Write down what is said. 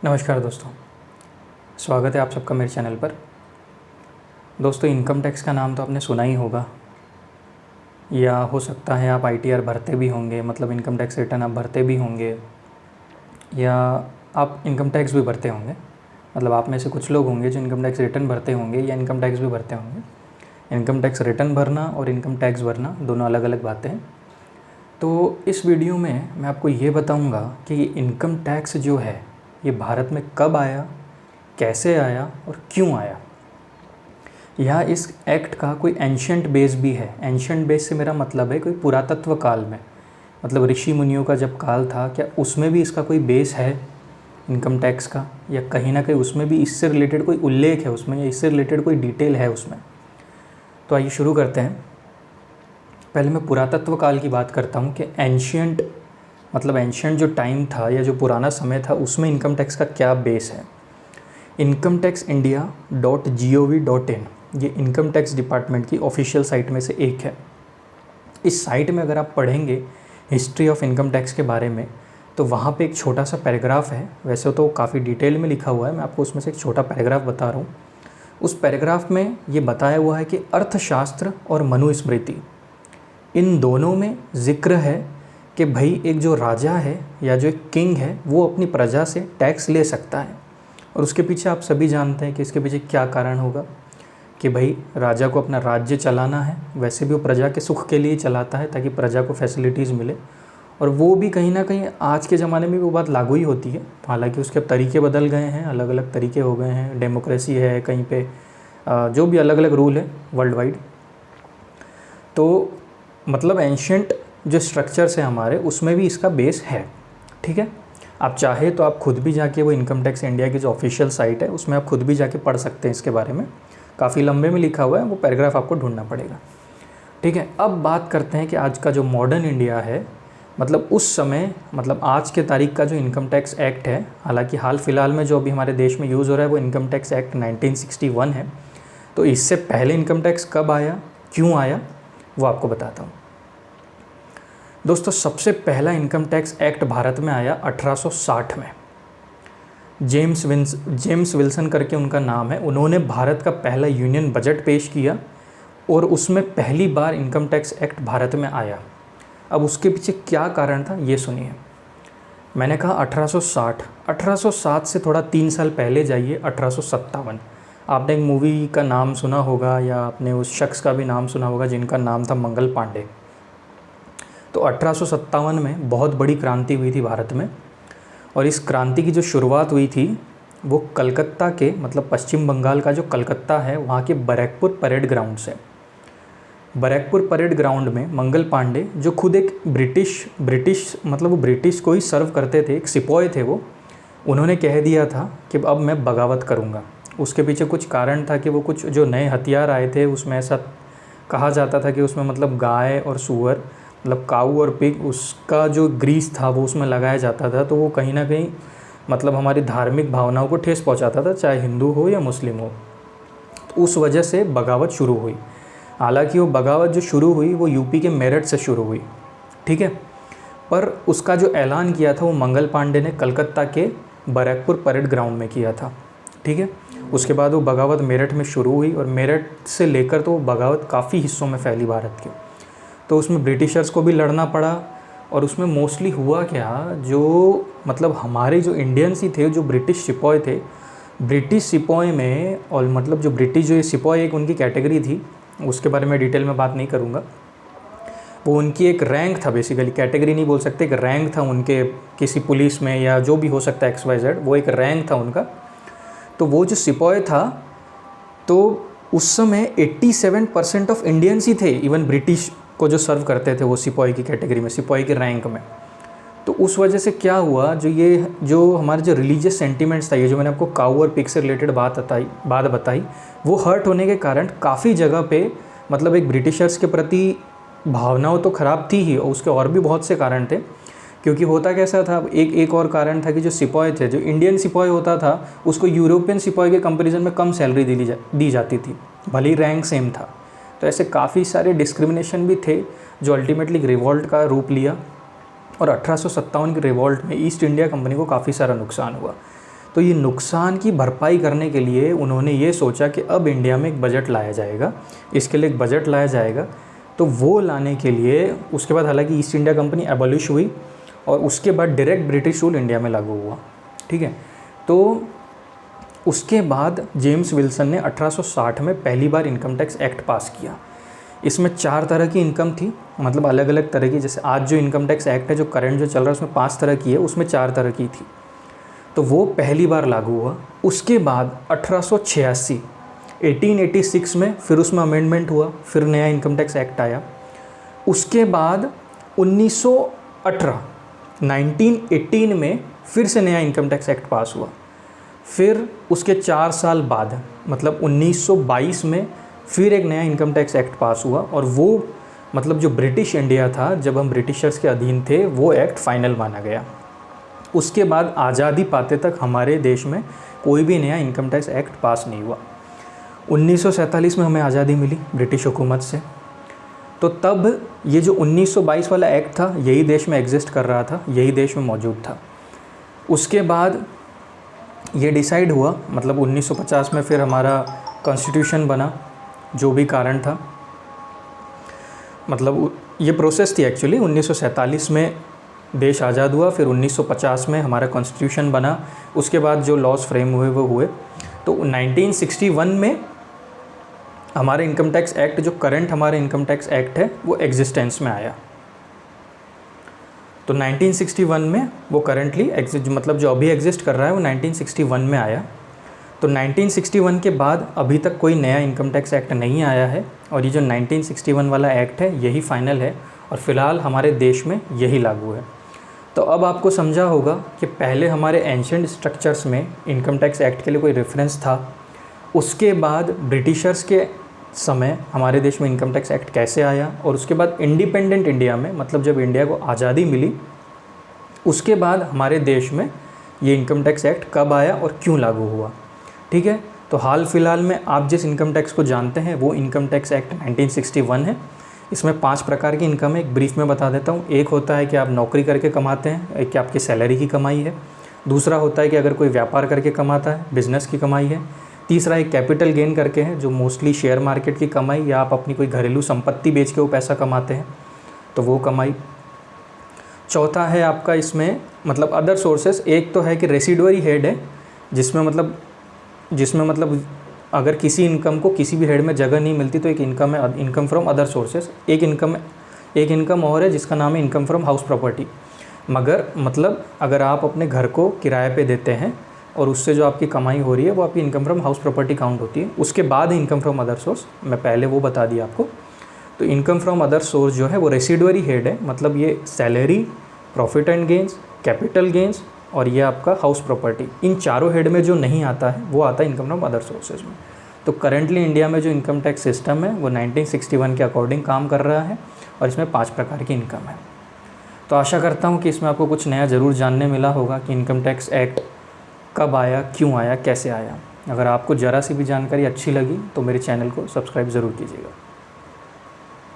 नमस्कार दोस्तों, स्वागत है आप सबका मेरे चैनल पर। दोस्तों, इनकम टैक्स का नाम तो आपने सुना ही होगा, या हो सकता है आप आईटीआर भरते भी होंगे, मतलब इनकम टैक्स रिटर्न आप भरते भी होंगे, या आप इनकम टैक्स भी भरते होंगे। मतलब आप में से कुछ लोग होंगे जो इनकम टैक्स रिटर्न भरते होंगे या इनकम टैक्स भी भरते होंगे। इनकम टैक्स रिटर्न भरना और इनकम टैक्स भरना दोनों अलग अलग बातें हैं। तो इस वीडियो में मैं आपको ये बताऊँगा कि ये इनकम टैक्स जो है ये भारत में कब आया, कैसे आया और क्यों आया। यह इस एक्ट का कोई एंशियंट बेस भी है। एंशियंट बेस से मेरा मतलब है कोई पुरातत्व काल में, मतलब ऋषि मुनियों का जब काल था, क्या उसमें भी इसका कोई बेस है इनकम टैक्स का, या कहीं ना कहीं उसमें भी इससे रिलेटेड कोई उल्लेख है उसमें, या इससे रिलेटेड कोई डिटेल है उसमें। तो आइए शुरू करते हैं। पहले मैं पुरातत्व काल की बात करता हूँ कि एंशियंट मतलब एंशियंट जो टाइम था या जो पुराना समय था उसमें इनकम टैक्स का क्या बेस है। incometaxindia.gov.in ये इनकम टैक्स डिपार्टमेंट की ऑफिशियल साइट में से एक है। इस साइट में अगर आप पढ़ेंगे हिस्ट्री ऑफ इनकम टैक्स के बारे में, तो वहाँ पे एक छोटा सा पैराग्राफ है। वैसे तो काफ़ी डिटेल में लिखा हुआ है, मैं आपको उसमें से एक छोटा पैराग्राफ बता रहा हूँ। उस पैराग्राफ में ये बताया हुआ है कि अर्थशास्त्र और मनुस्मृति इन दोनों में जिक्र है कि भाई एक जो राजा है या जो एक किंग है वो अपनी प्रजा से टैक्स ले सकता है। और उसके पीछे आप सभी जानते हैं कि इसके पीछे क्या कारण होगा कि भाई राजा को अपना राज्य चलाना है। वैसे भी वो प्रजा के सुख के लिए चलाता है ताकि प्रजा को फैसिलिटीज़ मिले, और वो भी कहीं ना कहीं आज के ज़माने में वो बात लागू ही होती है। हालांकि उसके तरीके बदल गए हैं, अलग अलग तरीके हो गए हैं, डेमोक्रेसी है कहीं पे, जो भी अलग अलग रूल है वर्ल्ड वाइड। तो मतलब एंशियंट जो स्ट्रक्चर्स है हमारे उसमें भी इसका बेस है। ठीक है, आप चाहे तो आप खुद भी जाके वो इनकम टैक्स इंडिया की जो ऑफिशियल साइट है उसमें आप खुद भी जाके पढ़ सकते हैं इसके बारे में। काफ़ी लंबे में लिखा हुआ है, वो पैराग्राफ आपको ढूंढना पड़ेगा। ठीक है, अब बात करते हैं कि आज का जो मॉडर्न इंडिया है, मतलब उस समय, मतलब आज के तारीख का जो इनकम टैक्स एक्ट है, हालांकि हाल फिलहाल में जो अभी हमारे देश में यूज़ हो रहा है वो इनकम टैक्स एक्ट 1961 है। तो इससे पहले इनकम टैक्स कब आया, क्यों आया, वो आपको बताता हूँ। दोस्तों, सबसे पहला इनकम टैक्स एक्ट भारत में आया 1860 में। जेम्स विल्सन करके उनका नाम है। उन्होंने भारत का पहला यूनियन बजट पेश किया और उसमें पहली बार इनकम टैक्स एक्ट भारत में आया। अब उसके पीछे क्या कारण था ये सुनिए। मैंने कहा 1860 से थोड़ा 3 साल पहले जाइए, 1857। आपने एक मूवी का नाम सुना होगा या आपने उस शख्स का भी नाम सुना होगा जिनका नाम था मंगल पांडे। तो 1857 में बहुत बड़ी क्रांति हुई थी भारत में, और इस क्रांति की जो शुरुआत हुई थी वो कलकत्ता के, मतलब पश्चिम बंगाल का जो कलकत्ता है वहाँ के बैरकपुर परेड ग्राउंड से। बैरकपुर परेड ग्राउंड में मंगल पांडे, जो खुद एक ब्रिटिश मतलब वो ब्रिटिश को ही सर्व करते थे, एक सिपाही थे वो, उन्होंने कह दिया था कि अब मैं बगावत करूँगा। उसके पीछे कुछ कारण था कि वो कुछ जो नए हथियार आए थे उसमें ऐसा कहा जाता था कि उसमें मतलब गाय और सूअर, मतलब काऊ और पिग, उसका जो ग्रीस था वो उसमें लगाया जाता था। तो वो कहीं ना कहीं मतलब हमारी धार्मिक भावनाओं को ठेस पहुंचाता था, चाहे हिंदू हो या मुस्लिम हो। तो उस वजह से बगावत शुरू हुई। हालांकि वो बगावत जो शुरू हुई वो यूपी के मेरठ से शुरू हुई। ठीक है, पर उसका जो ऐलान किया था वो मंगल पांडे ने कलकत्ता के बैरकपुर परेड ग्राउंड में किया था। ठीक है, उसके बाद वो बगावत मेरठ में शुरू हुई, और मेरठ से लेकर तो वो बगावत काफ़ी हिस्सों में फैली भारत के। तो उसमें ब्रिटिशर्स को भी लड़ना पड़ा, और उसमें मोस्टली हुआ क्या, जो मतलब हमारे जो इंडियंस ही थे, जो ब्रिटिश सिपाही थे, ब्रिटिश सिपाही में, और मतलब जो ब्रिटिश जो सिपाही एक उनकी कैटेगरी थी, उसके बारे में डिटेल में बात नहीं करूँगा। वो उनकी एक रैंक था, बेसिकली कैटेगरी नहीं बोल सकते, एक रैंक था उनके किसी पुलिस में या जो भी हो सकता है XYZ, वो एक रैंक था उनका। तो वो जो सिपाही था, तो उस समय 87% ऑफ इंडियंस ही थे, इवन ब्रिटिश को जो सर्व करते थे वो सिपाही की कैटेगरी में, सिपाही के रैंक में। तो उस वजह से क्या हुआ, जो हमारे जो रिलीजियस सेंटिमेंट्स था, ये जो मैंने आपको काऊ और पिग से रिलेटेड बात बताई, वो हर्ट होने के कारण काफ़ी जगह पे मतलब एक ब्रिटिशर्स के प्रति भावनाओं तो ख़राब थी ही, और उसके और भी बहुत से कारण थे। क्योंकि होता कैसा था, एक और कारण था कि जो सिपाही थे, जो इंडियन सिपाही होता था उसको यूरोपियन सिपाही के कंपैरिजन में कम सैलरी दी जाती थी, भले ही रैंक सेम था। तो ऐसे काफ़ी सारे डिस्क्रिमिनेशन भी थे जो अल्टीमेटली रिवॉल्ट का रूप लिया, और 1857 के रिवॉल्ट में ईस्ट इंडिया कंपनी को काफ़ी सारा नुकसान हुआ। तो ये नुकसान की भरपाई करने के लिए उन्होंने ये सोचा कि अब इंडिया में एक बजट लाया जाएगा, इसके लिए एक बजट लाया जाएगा। तो वो लाने के लिए उसके बाद हालांकि ईस्ट इंडिया कंपनी एबॉलिश हुई और उसके बाद डायरेक्ट ब्रिटिश रूल इंडिया में लागू हुआ, ठीक है। तो उसके बाद जेम्स विल्सन ने 1860 में पहली बार इनकम टैक्स एक्ट पास किया। इसमें 4 तरह की इनकम थी, मतलब अलग अलग तरह की। जैसे आज जो इनकम टैक्स एक्ट है जो करंट जो चल रहा है उसमें 5 तरह की है, उसमें 4 तरह की थी। तो वो पहली बार लागू हुआ। उसके बाद 1886 में फिर उसमें अमेंडमेंट हुआ, फिर नया इनकम टैक्स एक्ट आया। उसके बाद 1918 में फिर से नया इनकम टैक्स एक्ट पास हुआ। फिर उसके 4 साल बाद मतलब 1922 में फिर एक नया इनकम टैक्स एक्ट पास हुआ, और वो मतलब जो ब्रिटिश इंडिया था, जब हम ब्रिटिशर्स के अधीन थे, वो एक्ट फाइनल माना गया। उसके बाद आज़ादी पाते तक हमारे देश में कोई भी नया इनकम टैक्स एक्ट पास नहीं हुआ। 1947 में हमें आज़ादी मिली ब्रिटिश हुकूमत से। तो तब ये जो 1922 वाला एक्ट था यही देश में एग्जिस्ट कर रहा था, यही देश में मौजूद था। उसके बाद ये डिसाइड हुआ, मतलब 1950 में फिर हमारा कॉन्स्टिट्यूशन बना, जो भी कारण था, मतलब ये प्रोसेस थी एक्चुअली। 1947 में देश आज़ाद हुआ, फिर 1950 में हमारा कॉन्स्टिट्यूशन बना, उसके बाद जो लॉज फ्रेम हुए वो हुए। तो 1961 में हमारा इनकम टैक्स एक्ट, जो करंट हमारा इनकम टैक्स एक्ट है, वो एग्जिस्टेंस में आया। तो 1961 में वो करंटली मतलब जो अभी एग्जिस्ट कर रहा है वो 1961 में आया। तो 1961 के बाद अभी तक कोई नया इनकम टैक्स एक्ट नहीं आया है, और ये जो 1961 वाला एक्ट है यही फाइनल है, और फ़िलहाल हमारे देश में यही लागू है। तो अब आपको समझा होगा कि पहले हमारे एंशिएंट स्ट्रक्चर्स में इनकम टैक्स एक्ट के लिए कोई रेफरेंस था, उसके बाद ब्रिटिशर्स के समय हमारे देश में इनकम टैक्स एक्ट कैसे आया, और उसके बाद इंडिपेंडेंट इंडिया में, मतलब जब इंडिया को आज़ादी मिली, उसके बाद हमारे देश में ये इनकम टैक्स एक्ट कब आया और क्यों लागू हुआ, ठीक है। तो हाल फिलहाल में आप जिस इनकम टैक्स को जानते हैं वो इनकम टैक्स एक्ट 1961 है। इसमें 5 प्रकार की इनकम है, एक ब्रीफ में बता देता हूँ। एक होता है कि आप नौकरी करके कमाते हैं, एक कि आपकी सैलरी की कमाई है। दूसरा होता है कि अगर कोई व्यापार करके कमाता है, बिज़नेस की कमाई है। तीसरा एक कैपिटल गेन करके है, जो मोस्टली शेयर मार्केट की कमाई, या आप अपनी कोई घरेलू संपत्ति बेच के वो पैसा कमाते हैं, तो वो कमाई। चौथा है आपका इसमें मतलब अदर सोर्सेस। एक तो है कि रेसिडुअरी हेड है, जिसमें मतलब अगर किसी इनकम को किसी भी हेड में जगह नहीं मिलती तो एक इनकम है इनकम फ्रॉम अदर सोर्सेज। एक इनकम और है जिसका नाम है इनकम फ्रॉम हाउस प्रॉपर्टी। मगर मतलब अगर आप अपने घर को किराए पे देते हैं और उससे जो आपकी कमाई हो रही है वो आपकी income from house property count होती है। उसके बाद इनकम फ्रॉम अदर सोर्स, मैं पहले वो बता दिया आपको। तो इनकम फ्रॉम अदर सोर्स जो है वो रेसिडुअरी हेड है, मतलब ये salary, profit and gains, capital gains और ये आपका हाउस प्रॉपर्टी, इन चारों हेड में जो नहीं आता है वो आता है इनकम फ्रॉम अदर सोर्सेज में। तो करंटली इंडिया में जो इनकम टैक्स सिस्टम है वो 1961 के अकॉर्डिंग काम कर रहा है, और इसमें 5 प्रकार की इनकम है। तो आशा करता हूँ कि इसमें आपको कुछ नया ज़रूर जानने मिला होगा कि इनकम टैक्स एक्ट कब आया, क्यों आया, कैसे आया। अगर आपको ज़रा सी भी जानकारी अच्छी लगी तो मेरे चैनल को सब्सक्राइब ज़रूर कीजिएगा।